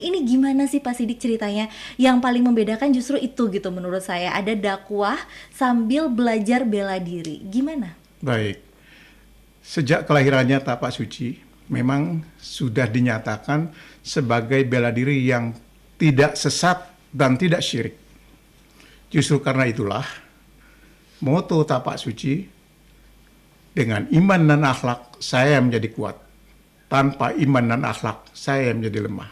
Ini gimana sih Pak Sidik ceritanya? Yang paling membedakan justru itu gitu menurut saya. Ada dakwah sambil belajar bela diri. Gimana? Baik, sejak kelahirannya Tapak Suci memang sudah dinyatakan sebagai bela diri yang tidak sesat dan tidak syirik. Justru karena itulah moto Tapak Suci, dengan iman dan akhlak saya menjadi kuat. Tanpa iman dan akhlak saya menjadi lemah.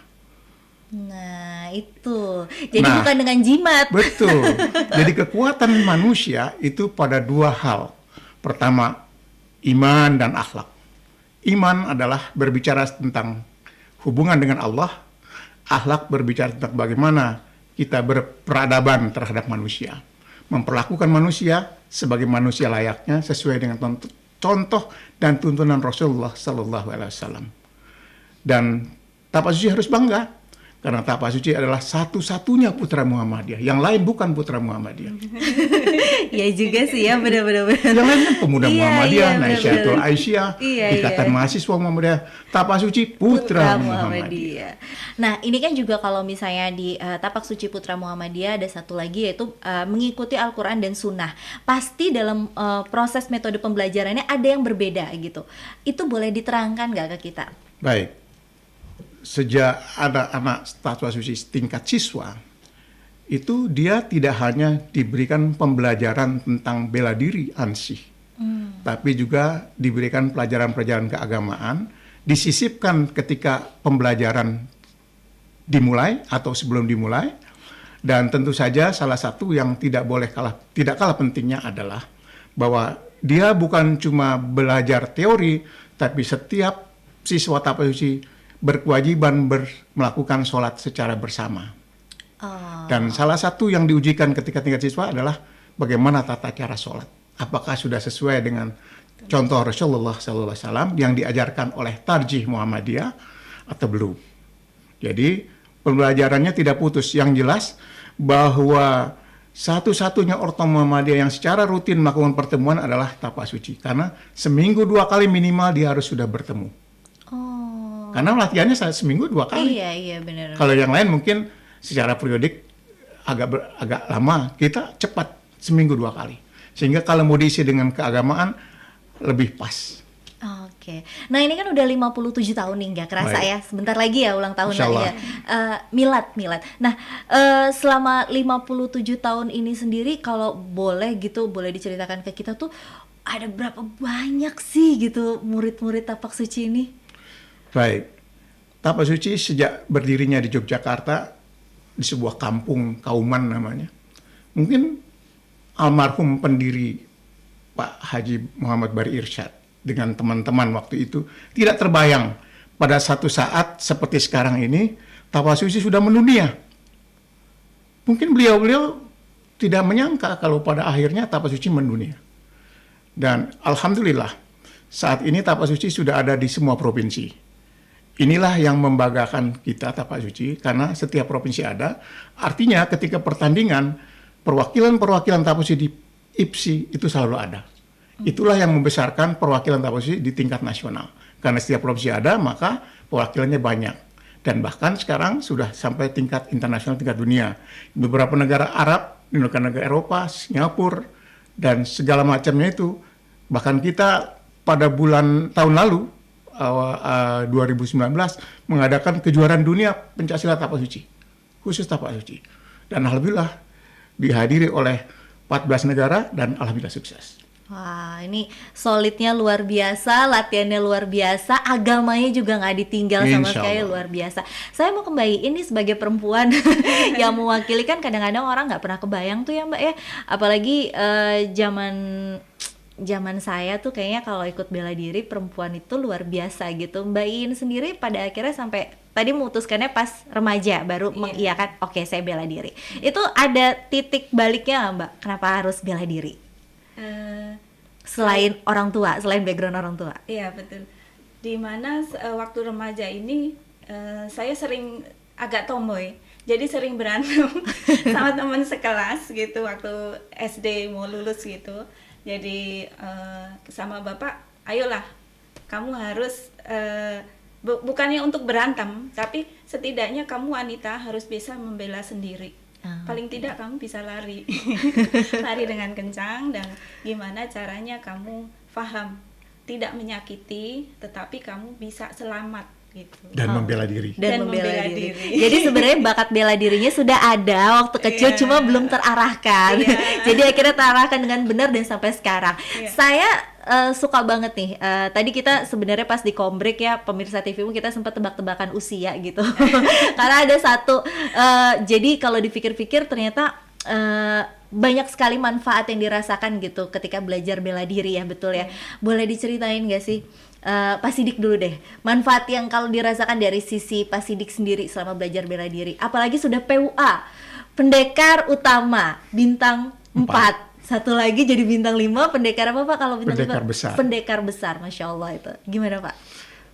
Nah, itu. Jadi Nah, bukan dengan jimat. betul. Jadi kekuatan manusia itu pada dua hal. Pertama, iman dan akhlak. Iman adalah berbicara tentang hubungan dengan Allah. Akhlak berbicara tentang bagaimana kita berperadaban terhadap manusia. Memperlakukan manusia sebagai manusia layaknya sesuai dengan contoh dan tuntunan Rasulullah Sallallahu Alaihi Wasallam. Dan Tapak Suci harus bangga karena Tapak Suci adalah satu-satunya putra Muhammadiyah. Yang lain bukan putra Muhammadiyah. Ya juga sih ya, benar-benar. Yang lain kan pemuda Iya, Muhammadiyah, iya, Naisyatul benar-benar. Aisyah, Iya, Ikatan iya. Mahasiswa Muhammadiyah. Tapak Suci putra Muhammadiyah. Muhammadiyah. Nah, ini kan juga kalau misalnya di Tapak Suci Putra Muhammadiyah ada satu lagi yaitu mengikuti Al-Quran dan Sunnah. Pasti dalam proses metode pembelajarannya ada yang berbeda gitu. Itu boleh diterangkan nggak ke kita? Baik, sejak ada anak Tapak Suci tingkat siswa, itu dia tidak hanya diberikan pembelajaran tentang bela diri ansih, tapi juga diberikan pelajaran-pelajaran keagamaan, disisipkan ketika pembelajaran dimulai atau sebelum dimulai, dan tentu saja salah satu yang tidak kalah pentingnya adalah bahwa dia bukan cuma belajar teori, tapi setiap siswa Tapak Suci berkewajiban melakukan sholat secara bersama. Oh, Dan salah satu yang diujikan ketika tingkat siswa adalah bagaimana tata cara sholat. Apakah sudah sesuai dengan contoh Rasulullah SAW yang diajarkan oleh Tarjih Muhammadiyah atau belum. Jadi pembelajarannya tidak putus. Yang jelas bahwa satu-satunya ortom Muhammadiyah yang secara rutin melakukan pertemuan adalah Tapak Suci. Karena seminggu 2 kali minimal dia harus sudah bertemu. oh, Karena latihannya seminggu 2 kali. iya iya benar. Kalau yang lain mungkin secara periodik agak lama, kita cepat seminggu 2 kali. Sehingga kalau mau diisi dengan keagamaan lebih pas. Oke. Nah, ini kan udah 57 tahun nih, nggak kerasa Baik. ya. Sebentar lagi ya ulang tahun Insya Allah. ya. Milad. Nah, selama 57 tahun ini sendiri kalau boleh gitu, boleh diceritakan ke kita tuh ada berapa banyak sih gitu murid-murid Tapak Suci ini? Baik. Tapak Suci sejak berdirinya di Yogyakarta, di sebuah kampung Kauman namanya. Mungkin almarhum pendiri Pak Haji Muhammad Bari Irsyad dengan teman-teman waktu itu tidak terbayang pada satu saat seperti sekarang ini Tapak Suci sudah mendunia. Mungkin beliau-beliau tidak menyangka kalau pada akhirnya Tapak Suci mendunia. Dan alhamdulillah saat ini Tapak Suci sudah ada di semua provinsi. Inilah yang membanggakan kita Tapak Suci karena setiap provinsi ada. Artinya ketika pertandingan perwakilan-perwakilan Tapak Suci di IPSI itu selalu ada. Itulah yang membesarkan perwakilan Tapak Suci di tingkat nasional. Karena setiap provinsi ada, maka perwakilannya banyak. Dan bahkan sekarang sudah sampai tingkat internasional, tingkat dunia. Beberapa negara Arab, negara Eropa, Singapura, dan segala macamnya itu. Bahkan kita pada tahun lalu, 2019, mengadakan kejuaraan dunia pencaksilat Tapak Suci. Khusus Tapak Suci. Dan alhamdulillah dihadiri oleh 14 negara dan alhamdulillah sukses. Wah, ini solidnya luar biasa, latihannya luar biasa, agamanya juga nggak ditinggal sama Insya sekali, Allah. luar biasa. Saya mau kembali ini sebagai perempuan yang mewakili, kan kadang-kadang orang nggak pernah kebayang tuh ya Mbak ya, apalagi zaman saya tuh kayaknya kalau ikut bela diri perempuan itu luar biasa gitu. Mbak Iin sendiri pada akhirnya sampai tadi memutuskannya pas remaja baru mengiyakan, oke saya bela diri. Itu ada titik baliknya nggak Mbak? Kenapa harus bela diri? Selain orang tua, selain background orang tua. Iya betul. Di mana waktu remaja ini saya sering agak tomboy, jadi sering berantem sama teman sekelas gitu waktu SD mau lulus gitu. Jadi sama bapak, ayolah kamu harus bukannya untuk berantem, tapi setidaknya kamu wanita harus bisa membela sendiri. Ah, Paling tidak kamu bisa lari. Lari dengan kencang, dan gimana caranya kamu paham tidak menyakiti tetapi kamu bisa selamat gitu. Dan membela diri. dan membela diri. Jadi sebenarnya bakat bela dirinya sudah ada waktu kecil, Iya. cuma belum terarahkan. Iya. Jadi akhirnya terarahkan dengan benar dan sampai sekarang. Iya. Saya suka banget nih. Tadi kita sebenarnya pas di kombrek ya, pemirsa TVmu, kita sempat tebak-tebakan usia gitu. Karena ada satu. Jadi kalau dipikir-pikir ternyata banyak sekali manfaat yang dirasakan gitu ketika belajar bela diri ya, betul ya. Boleh diceritain nggak sih? Pak Sidik dulu deh, manfaat yang kalau dirasakan dari sisi Pak Sidik sendiri selama belajar bela diri, apalagi sudah PUA, pendekar utama bintang 4, satu lagi jadi bintang 5, pendekar apa Pak kalau bintang Pendekar 5? besar. Pendekar besar, Masya Allah itu. Gimana Pak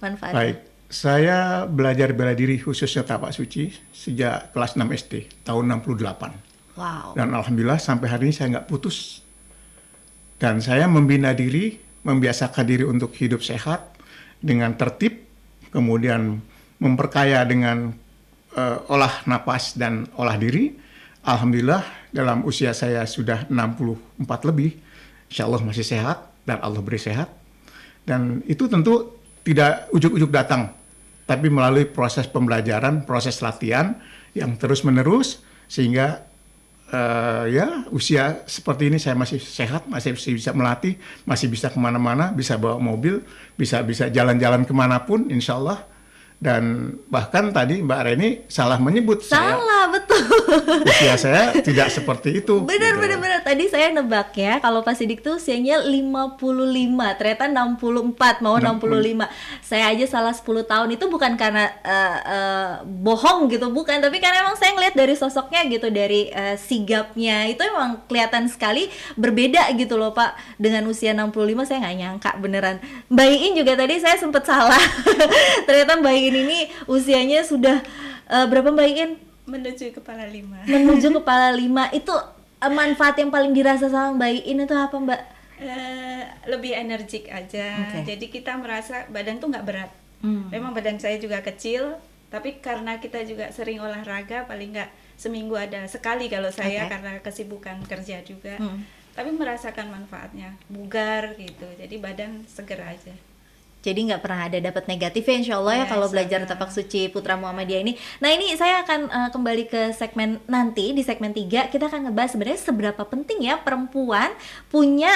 manfaatnya? Baik, saya belajar bela diri khususnya tapak suci sejak kelas 6 SD tahun 68. Wow. Dan alhamdulillah sampai hari ini saya nggak putus. Dan saya membina diri, membiasakan diri untuk hidup sehat dengan tertib, kemudian memperkaya dengan olah napas dan olah diri. Alhamdulillah dalam usia saya sudah 64 lebih, insya Allah masih sehat dan Allah beri sehat. Dan itu tentu tidak ujuk-ujuk datang, tapi melalui proses pembelajaran, proses latihan yang terus-menerus, sehingga ya usia seperti ini saya masih sehat, masih bisa melatih, masih bisa kemana-mana, bisa bawa mobil, bisa jalan-jalan kemanapun, insya Allah. Dan bahkan tadi Mbak Reni salah menyebut, Salah, betul. usia saya tidak seperti itu. Bener, gitu. bener. Tadi saya nebak ya, kalau Pak Sidik tuh usianya 55, ternyata 64, mau 65. Saya aja salah 10 tahun, itu bukan karena bohong gitu, bukan. Tapi karena emang saya ngeliat dari sosoknya gitu, dari sigapnya, itu emang kelihatan sekali berbeda gitu loh Pak. Dengan usia 65 saya nggak nyangka beneran. Mbak Iin juga tadi saya sempet salah. Ternyata Mbak Iin ini usianya sudah berapa Mbak Iin? Menuju kepala 5. Menuju kepala 5. Itu manfaat yang paling dirasa sama Mbak Iin itu apa Mbak? Lebih energik aja. Oke. Jadi kita merasa badan tuh nggak berat. Memang badan saya juga kecil, tapi karena kita juga sering olahraga, paling nggak seminggu ada sekali kalau saya, Oke. karena kesibukan kerja juga. Tapi merasakan manfaatnya, bugar gitu. Jadi badan seger aja. Jadi nggak pernah ada dapat negatif ya, insya Allah ya Ya, kalau insya belajar Allah. tapak suci Putra Muhammadiyah ini. Nah ini saya akan kembali ke segmen nanti, di segmen 3 kita akan ngebahas sebenarnya seberapa penting ya perempuan punya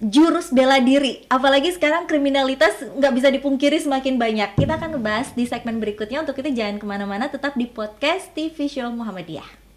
jurus bela diri. Apalagi sekarang kriminalitas nggak bisa dipungkiri semakin banyak. Kita akan ngebahas di segmen berikutnya. Untuk itu jangan kemana-mana, tetap di podcast TV Show Muhammadiyah.